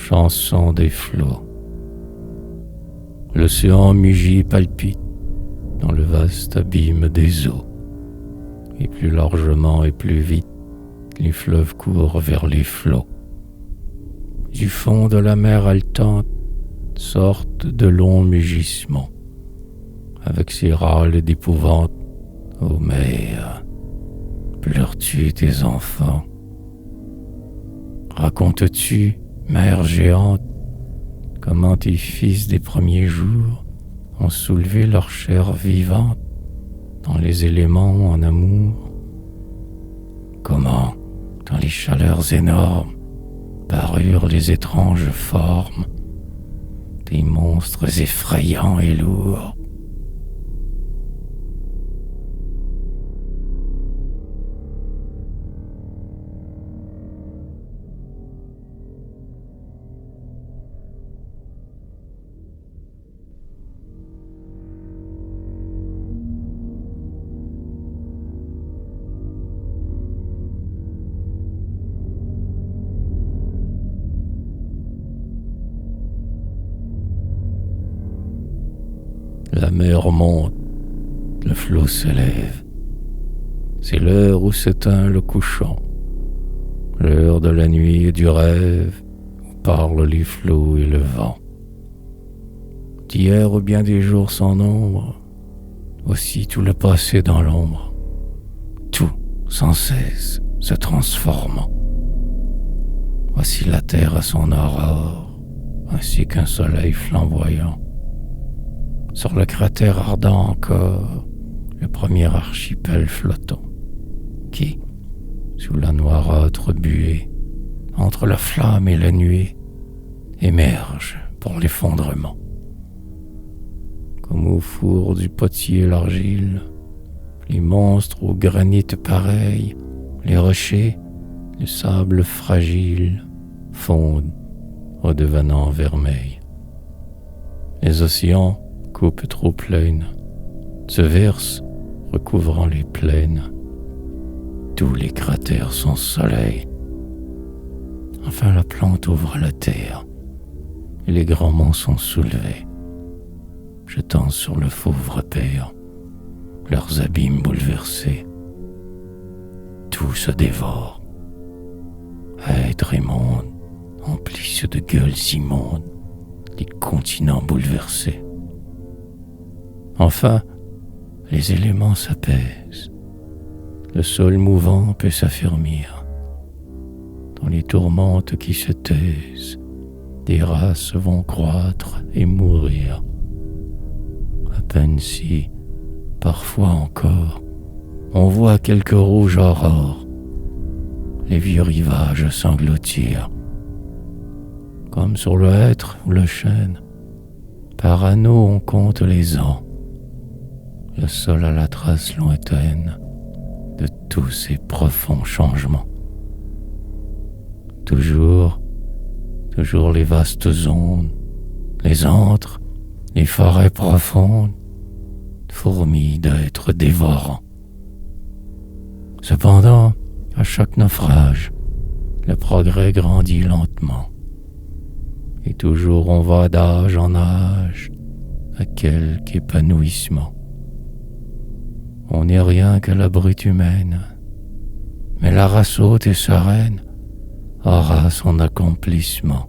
chanson des flots. L'océan mugit palpite dans le vaste abîme des eaux, et plus largement et plus vite, les fleuves courent vers les flots. Du fond de la mer haletante sortent de longs mugissements, avec ses râles d'épouvante. Ô mer, pleures-tu tes enfants? Racontes-tu, mère géante, comment tes fils des premiers jours ont soulevé leur chair vivante dans les éléments en amour? Comment, dans les chaleurs énormes, parurent les étranges formes des monstres effrayants et lourds? La mer monte, le flot s'élève. C'est l'heure où s'éteint le couchant, l'heure de la nuit et du rêve, où parlent les flots et le vent. D'hier ou bien des jours sans nombre, voici tout le passé dans l'ombre, tout sans cesse se transformant. Voici la terre à son aurore, ainsi qu'un soleil flamboyant. Sur le cratère ardent encore, le premier archipel flottant, qui, sous la noirâtre buée, entre la flamme et la nuée, émerge pour l'effondrement. Comme au four du potier l'argile, les monstres au granit pareil, les rochers, le sable fragile, fondent, redevenant vermeil. Les océans, coupe trop pleine, se verse, recouvrant les plaines. Tous les cratères sont soleil. Enfin la plante ouvre la terre, et les grands monts sont soulevés, jetant sur le fauve père leurs abîmes bouleversés. Tout se dévore. Être et monde emplissent de gueules immondes les continents bouleversés. Enfin, les éléments s'apaisent. Le sol mouvant peut s'affermir. Dans les tourmentes qui se taisent, des races vont croître et mourir. À peine si, parfois encore, on voit quelques rouges aurores, les vieux rivages s'engloutir. Comme sur le hêtre ou le chêne, par anneaux on compte les ans. Le sol a la trace lointaine de tous ces profonds changements. Toujours les vastes ondes, les antres, les forêts profondes, fourmillent d'êtres dévorants. Cependant, à chaque naufrage, le progrès grandit lentement. Et toujours on va d'âge en âge à quelque épanouissement. On n'est rien qu'à la brute humaine, mais la race haute et sereine aura son accomplissement.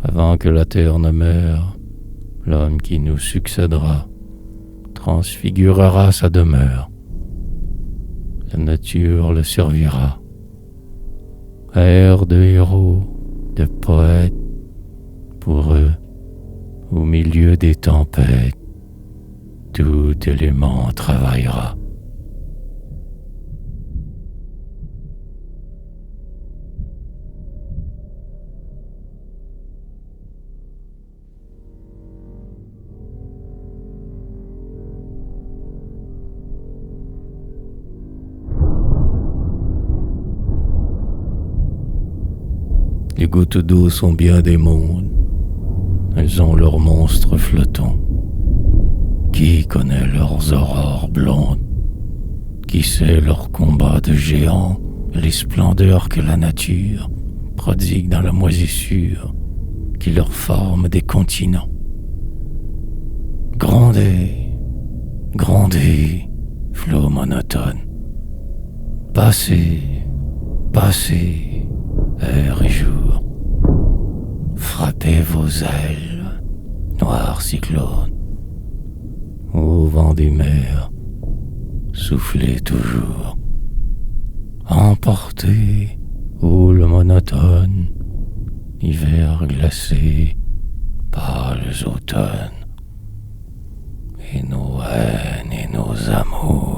Avant que la terre ne meure, l'homme qui nous succédera transfigurera sa demeure. La nature le servira. Ère de héros, de poètes, pour eux, au milieu des tempêtes, tout élément travaillera. Les gouttes d'eau sont bien des mondes, elles ont leurs monstres flottants. Qui connaît leurs aurores blondes? Qui sait leurs combats de géants et les splendeurs que la nature prodiguent dans la moisissure qui leur forme des continents. Grondez, grondez, flots monotones. Passez, passez, heure et jour. Frappez vos ailes, noirs cyclones. Au vent des mers, soufflez toujours. Emportez, houle monotone, hiver glacé, pâles automnes, et nos haines et nos amours.